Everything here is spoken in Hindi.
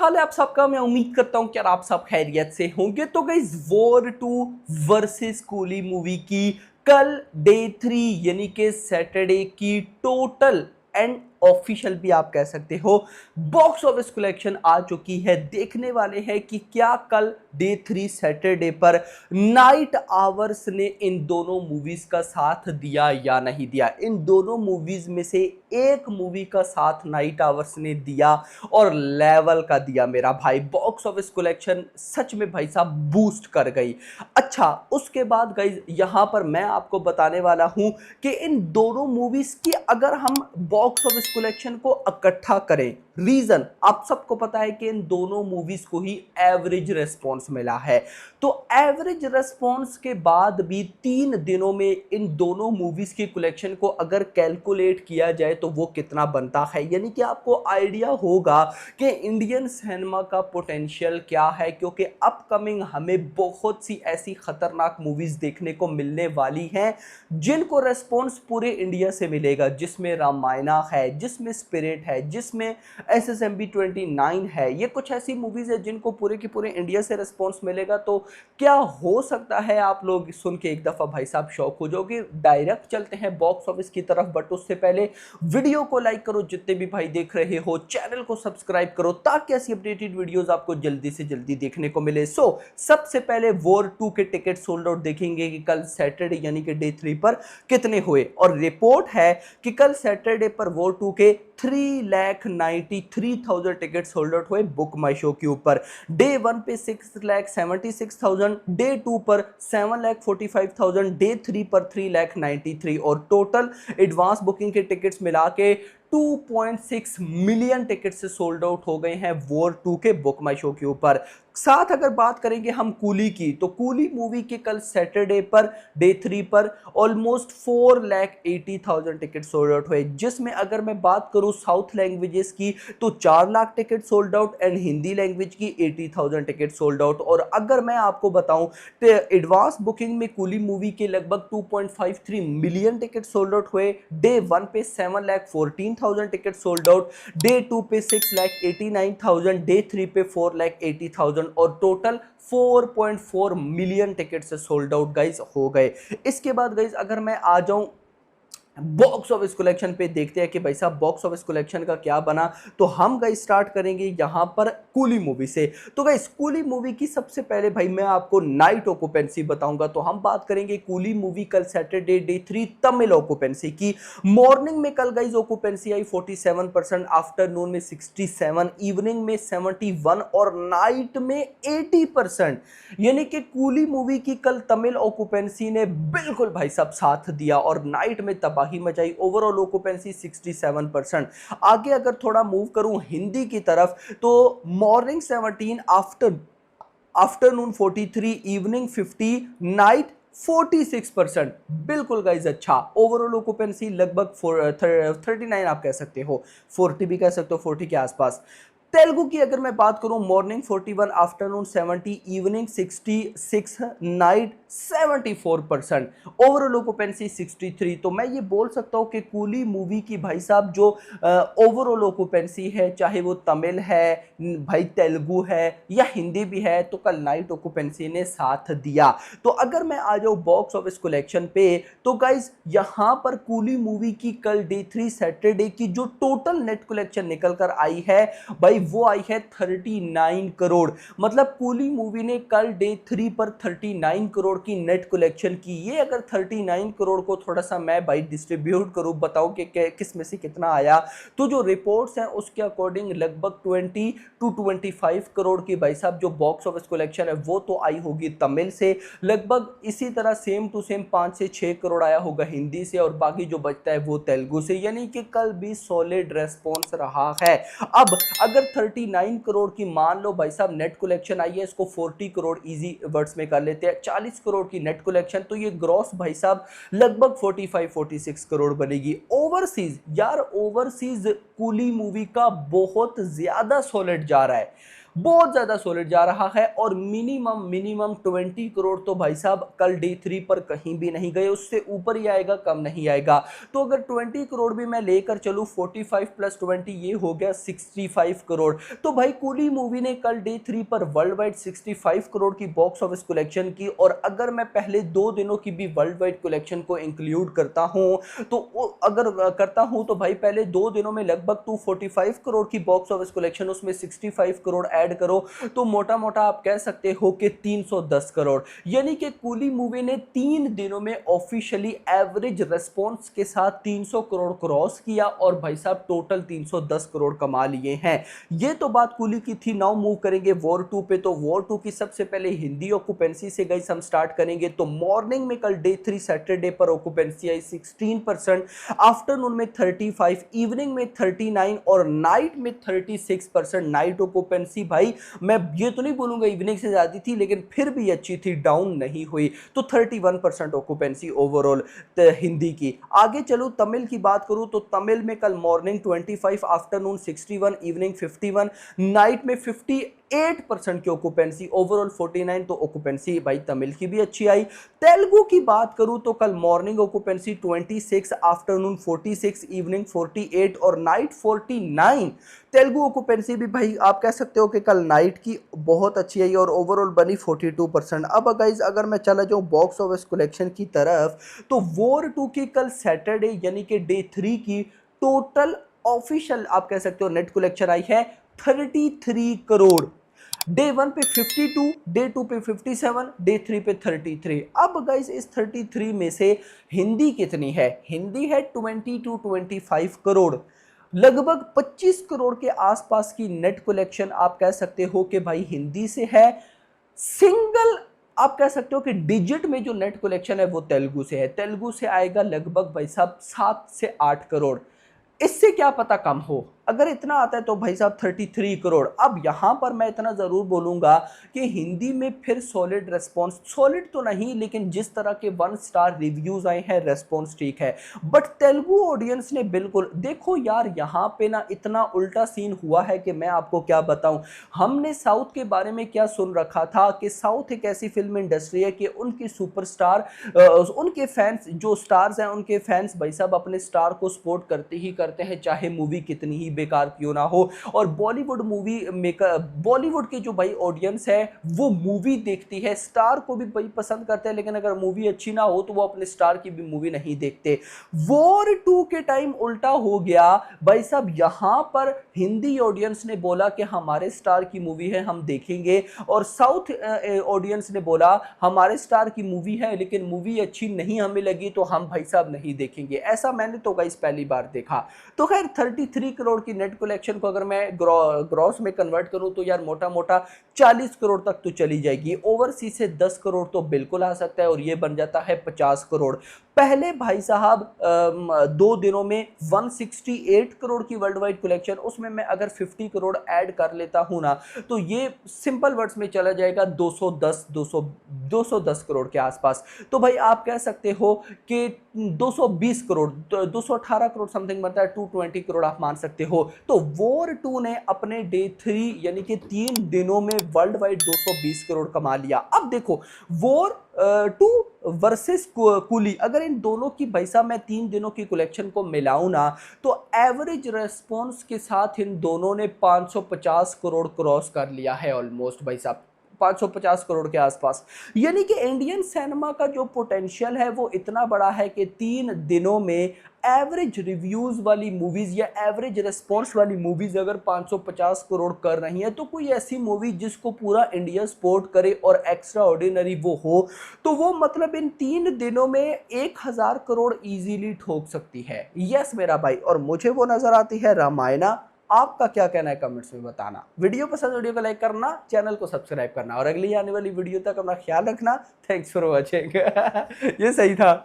हाल है आप सबका। मैं उम्मीद करता हूं कि यार आप सब खैरियत से होंगे। तो guys war 2 versus coolie movie की कल डे 3 यानी कि सैटरडे की टोटल एंड ऑफिशियल भी आप कह सकते हो बॉक्स ऑफिस कलेक्शन आ चुकी है। देखने वाले हैं कि क्या कल डे 3 सैटरडे पर नाइट आवर्स ने इन दोनों मूवीज का साथ दिया या नहीं दिया। इन दोनों मूवीज में से एक मूवी का साथ नाइट आवर्स ने दिया और लेवल का दिया मेरा भाई। बॉक्स ऑफिस कलेक्शन सच में भाई साहब बूस्ट कर गई। अच्छा, उसके बाद गाइस यहां पर मैं आपको बताने वाला हूं कि इन दोनों मूवीज की अगर हम बॉक्स ऑफिस कलेक्शन को इकट्ठा करें, रीजन आप सबको पता है कि इन दोनों मूवीज को ही एवरेज रेस्पॉन्स मिला है। तो एवरेज रेस्पॉन्स के बाद भी 3 दिनों में इन दोनों मूवीज की कलेक्शन को अगर कैलकुलेट किया जाए तो वो कितना बनता है, यानी कि आपको आइडिया होगा कि इंडियन सिनेमा का पोटेंशियल क्या है। क्योंकि अपकमिंग हमें बहुत सी ऐसी खतरनाक मूवीज देखने को मिलने वाली हैं जिनको रेस्पॉन्स पूरे इंडिया से मिलेगा, जिसमें रामायणा है, जिसमें स्पिरिट है, जिसमें SSMB 29 है। ये कुछ ऐसी मूवीज है जिनको पूरे के पूरे इंडिया से रेस्पॉन्स मिलेगा। तो क्या हो सकता है, आप लोग सुन के एक दफा भाई साहब शौक हो जाओगे। डायरेक्ट चलते हैं बॉक्स ऑफिस की तरफ, बट उससे पहले वीडियो को लाइक करो, जितने भी भाई देख रहे हो चैनल को सब्सक्राइब करो ताकि ऐसी अपडेटेड वीडियोस आपको जल्दी से जल्दी देखने को मिले। सबसे पहले वॉर 2 के टिकट सोल्ड आउट देखेंगे कि कल सैटरडे यानी कि डे 3 पर कितने हुए। और रिपोर्ट है कि कल सैटरडे पर वॉर 2 के 3,93,000 टिकट सोल्ड आउट हुए बुक माई शो के ऊपर। डे 1 पे 6,76,000, डे 2 पर 7,45,000, डे 3 पर 3,93,000 और टोटल एडवांस बुकिंग के टिकट्स मिला के 2.6 मिलियन टिकट से सोल्ड आउट हो गए हैं वॉर 2 के बुक माई शो के ऊपर। साथ अगर बात करेंगे हम कूली की, तो कूली मूवी के कल सैटरडे पर डे 3 पर ऑलमोस्ट 4,80,000 टिकट सोल्ड आउट हुए, जिसमें अगर मैं बात करूं साउथ लैंग्वेजेस की तो 4 lakh ticket sold out and Hindi language की 80,000 टिकट सोल्ड आउट। और अगर मैं आपको बताऊं तो एडवांस बुकिंग में कूली मूवी के लगभग 2.53 मिलियन टिकट सोल्ड आउट हुए। डे 1 पे 7,14,000 टिकट सोल्ड आउट, डे 2 पे 6,89,000, डे 3 पे 4,80,000 और टोटल 4.4 मिलियन टिकट से सोल्ड आउट गाइज हो गए। इसके बाद गाइज अगर मैं आ जाऊं बॉक्स ऑफिस कलेक्शन पे, देखते हैं कि भाई साहब बॉक्स ऑफिस कलेक्शन का क्या बना। तो हम गाइस स्टार्ट करेंगे यहां पर कूली मूवी से। तो गाइस कूली मूवी की सबसे पहले भाई मैं आपको नाइट ऑक्यूपेंसी बताऊंगा। तो हम बात करेंगे कूली मूवी कल सैटरडे डे 3 तमिल ऑक्यूपेंसी की। मॉर्निंग में कल गाइस ऑक्यूपेंसी आई 47%, आफ्टरनून में 67, इवनिंग में 71 और नाइट में 80%। यानी कि कूली मूवी की कल तमिल ऑक्यूपेंसी ने बिल्कुल भाई साहब साथ दिया और नाइट में तबाही मचाई। Overall occupancy 67%। आगे अगर थोड़ा मूव करूं हिंदी की तरफ, तो मॉर्निंग 17, आफ्टरनून 43, इवनिंग 50, नाइट 46%। बिल्कुल गाइज अच्छा। ओवरऑल ऑक्यूपेंसी लगभग 39 आप कह सकते हो, 40 भी कह सकते हो, 40 के आसपास। तेलुगु की अगर मैं बात करूं, morning 41, afternoon 70, evening 66, night 74%, overall occupancy 63। तो मैं ये बोल सकता हूं कि कूली मूवी की भाई साहब जो ओवरऑल ऑक्यूपेंसी है, चाहे वो तमिल है भाई, तेलुगु है या हिंदी भी है, तो कल नाइट ऑक्यूपेंसी ने साथ दिया। तो अगर मैं आ जाऊं बॉक्स ऑफिस कलेक्शन पे, तो गाइज यहां पर कूली मूवी की कल डे 3 सैटरडे की जो टोटल नेट कलेक्शन निकल कर आई है भाई, वो आई है 39 करोड़। मतलब कूली मूवी ने कल डे 3 पर 39 करोड़ की नेट कलेक्शन की। ये अगर 39 करोड़ को थोड़ा सा मैं भाई डिस्ट्रीब्यूट करूं, बताऊं कि किस में से कितना आया, तो जो रिपोर्ट्स हैं उसके अकॉर्डिंग लगभग 20 to 25 करोड़ की भाई साहब जो बॉक्स ऑफिस कलेक्शन है वो तो आई होगी तमिल से। लगभग इसी तरह सेम टू सेम 5 से 6 करोड़ आया होगा हिंदी से और बाकी जो बचता है वो तेलुगु से। यानी कि कल भी सॉलिड रेस्पॉन्स रहा है। अब अगर 39 करोड़ की मान लो भाई साहब नेट कलेक्शन आई है, इसको 40 करोड़ इजी वर्ड्स में कर लेते हैं, 40 करोड़ की नेट कलेक्शन, तो ये ग्रॉस भाई साहब लगभग 45-46 करोड़ बनेगी। ओवरसीज यार, ओवरसीज कूली मूवी का बहुत ज्यादा सॉलिड जा रहा है। बहुत ज्यादा सॉलिड जा रहा है और मिनिमम मिनिमम 20 करोड़ तो भाई साहब कल डे 3 पर कहीं भी नहीं गए, उससे ऊपर ही आएगा, कम नहीं आएगा। तो अगर 20 करोड़ भी मैं लेकर चलूं, 45 प्लस 20 ये हो गया 65 करोड़। तो भाई कूली मूवी ने कल डे 3 पर वर्ल्ड वाइड 65 करोड़ की बॉक्स ऑफिस कलेक्शन की, और अगर मैं पहले 2 दिनों की भी वर्ल्ड वाइड कलेक्शन को इंक्लूड करता हूं तो अगर करता हूं तो भाई पहले 2 दिनों में लगभग 245 करोड़ की बॉक्स ऑफिस कलेक्शन, उसमें 65 करोड़ ऐड करो तो मोटा मोटा आप कह सकते हो कि 310 करोड़। यानी कि कूली मूवी ने 3 दिनों में ऑफिशियली एवरेज रेस्पॉन्स के साथ 300 करोड़ क्रॉस किया और भाई साहब टोटल 310 करोड़ कमा लिए हैं। ये तो बात कूली की थी। नाउ मूव करेंगे वॉर 2 पे। तो वॉर 2 की सबसे पहले हिंदी ऑक्यूपेंसी से गई हम स्टार्ट करेंगे। तो मॉर्निंग में कल डे 3 सैटरडे पर ऑक्यूपेंसी आई 16%, आफ्टरनून में 35, इवनिंग में 39 और नाइट में 36%। नाइट ऑक्यूपेंसी भाई मैं ये तो नहीं बोलूंगा इवनिंग से ज्यादा थी, लेकिन फिर भी अच्छी थी, डाउन नहीं हुई। तो 31% ऑक्यूपेंसी ओवरऑल हिंदी की। आगे चलो तमिल की बात करूं तो तमिल में कल मॉर्निंग 25, आफ्टरनून 61, इवनिंग 51, नाइट में 58% की ऑक्यूपेंसी, ओवरऑल 49। तो ऑक्यूपेंसी भाई तमिल की भी अच्छी आई। तेलुगु की बात करूं तो कल मॉर्निंग ऑक्यूपेंसी 26, आफ्टरनून 46, इवनिंग 48 और नाइट 49। तेलुगु ऑक्यूपेंसी भी भाई आप कह सकते हो कि कल नाइट की बहुत अच्छी आई और ओवरऑल बनी 42%। अब गाइज अगर मैं चला जाऊं बॉक्स ऑफिस कलेक्शन की तरफ, तो वॉर 2 की कल सैटरडे यानी कि डे 3 की टोटल ऑफिशियल आप कह सकते हो नेट कलेक्शन आई है 33 करोड़। डे 1 पे 52, डे 2 पे 57, डे 3 पे 33। अब गाइस इस 33 में से हिंदी कितनी है? हिंदी है 20 to 25 करोड़, लगभग 25 करोड़ के आसपास की नेट कलेक्शन आप कह सकते हो कि भाई हिंदी से है। सिंगल आप कह सकते हो कि डिजिट में जो नेट कलेक्शन है वो तेलुगु से है। तेलुगु से आएगा लगभग भाई साहब 7 से 8 करोड़। इससे क्या पता कम हो। अगर इतना आता है तो भाई साहब 33 करोड़। अब यहां पर मैं इतना जरूर बोलूंगा कि हिंदी में फिर सॉलिड रेस्पॉन्स, सॉलिड तो नहीं लेकिन जिस तरह के 1 स्टार रिव्यूज आए हैं रेस्पॉन्स ठीक है। बट तेलुगु ऑडियंस ने बिल्कुल, देखो यार यहां पे ना इतना उल्टा सीन हुआ है कि मैं आपको क्या बताऊं। हमने साउथ के बारे में क्या सुन रखा था कि साउथ एक ऐसी फिल्म इंडस्ट्री है कि उनके सुपरस्टार, उनके फैंस जो स्टार्स हैं उनके फैंस भाई साहब अपने स्टार को सपोर्ट करते ही करते हैं, चाहे मूवी कितनी ही बेकार क्यों ना हो। और बॉलीवुड मूवी मेकर, बॉलीवुड की जो भाई ऑडियंस है वो मूवी देखती है, स्टार को भी भाई पसंद करते हैं, लेकिन अगर मूवी अच्छी ना हो तो वो अपने स्टार की भी मूवी नहीं देखते। वॉर 2 के टाइम उल्टा हो गया भाई साहब। यहां पर हिंदी ऑडियंस ने बोला कि हमारे स्टार की मूवी है हम देखेंगे, और साउथ ऑडियंस ने बोला हमारे स्टार की मूवी है लेकिन मूवी अच्छी नहीं हमें लगी तो हम भाई साहब नहीं देखेंगे। ऐसा मैंने तो गाइस पहली बार देखा। तो खैर 33 करोड़ की नेट कलेक्शन को अगर मैं ग्रॉस में कन्वर्ट करूं तो यार मोटा मोटा 40 करोड़ तक तो चली जाएगी। ओवरसीज से 10 करोड़ तो बिल्कुल आ सकता है और ये बन जाता है 50 करोड़। पहले भाई साहब 2 दिनों में 168 करोड़ की वर्ल्ड वाइड कलेक्शन, उसमें मैं अगर 50 करोड़ ऐड कर लेता हूं ना तो ये सिंपल वर्ड्स में चला जाएगा 210 करोड़ के आसपास। तो भाई आप कह सकते हो कि 220 करोड़, 218 करोड़ समथिंग बनता है, 220 करोड़ आप मान सकते हो। तो वॉर 2 ने अपने डे 3 यानी कि 3 दिनों में वर्ल्ड वाइड 220 करोड़ कमा लिया। अब देखो वॉर 2 वर्सेस कूली, अगर इन दोनों की भाई साहब मैं 3 दिनों की कलेक्शन को मिलाऊं ना तो एवरेज रेस्पॉन्स के साथ इन दोनों ने 550 करोड़ क्रॉस कर लिया है ऑलमोस्ट भाई साहब, 550 करोड़ के आसपास। यानी कि इंडियन सिनेमा का जो पोटेंशियल है वो इतना बड़ा है कि 3 दिनों में एवरेज रिव्यूज वाली मूवीज या एवरेज रिस्पॉन्स वाली मूवीज अगर 550 करोड़ कर रही है तो कोई ऐसी मूवी जिसको पूरा इंडिया सपोर्ट करे और एक्स्ट्रा ऑर्डिनरी वो हो तो वो मतलब इन 3 दिनों में 1000 करोड़ इजीली ठोक सकती है। यस मेरा भाई, और मुझे वो नजर आती है रामायणा। आपका क्या कहना है कमेंट्स में बताना। वीडियो पसंद, वीडियो को लाइक करना, चैनल को सब्सक्राइब करना और अगली आने वाली वीडियो तक अपना ख्याल रखना। Thanks for watching. ये सही था।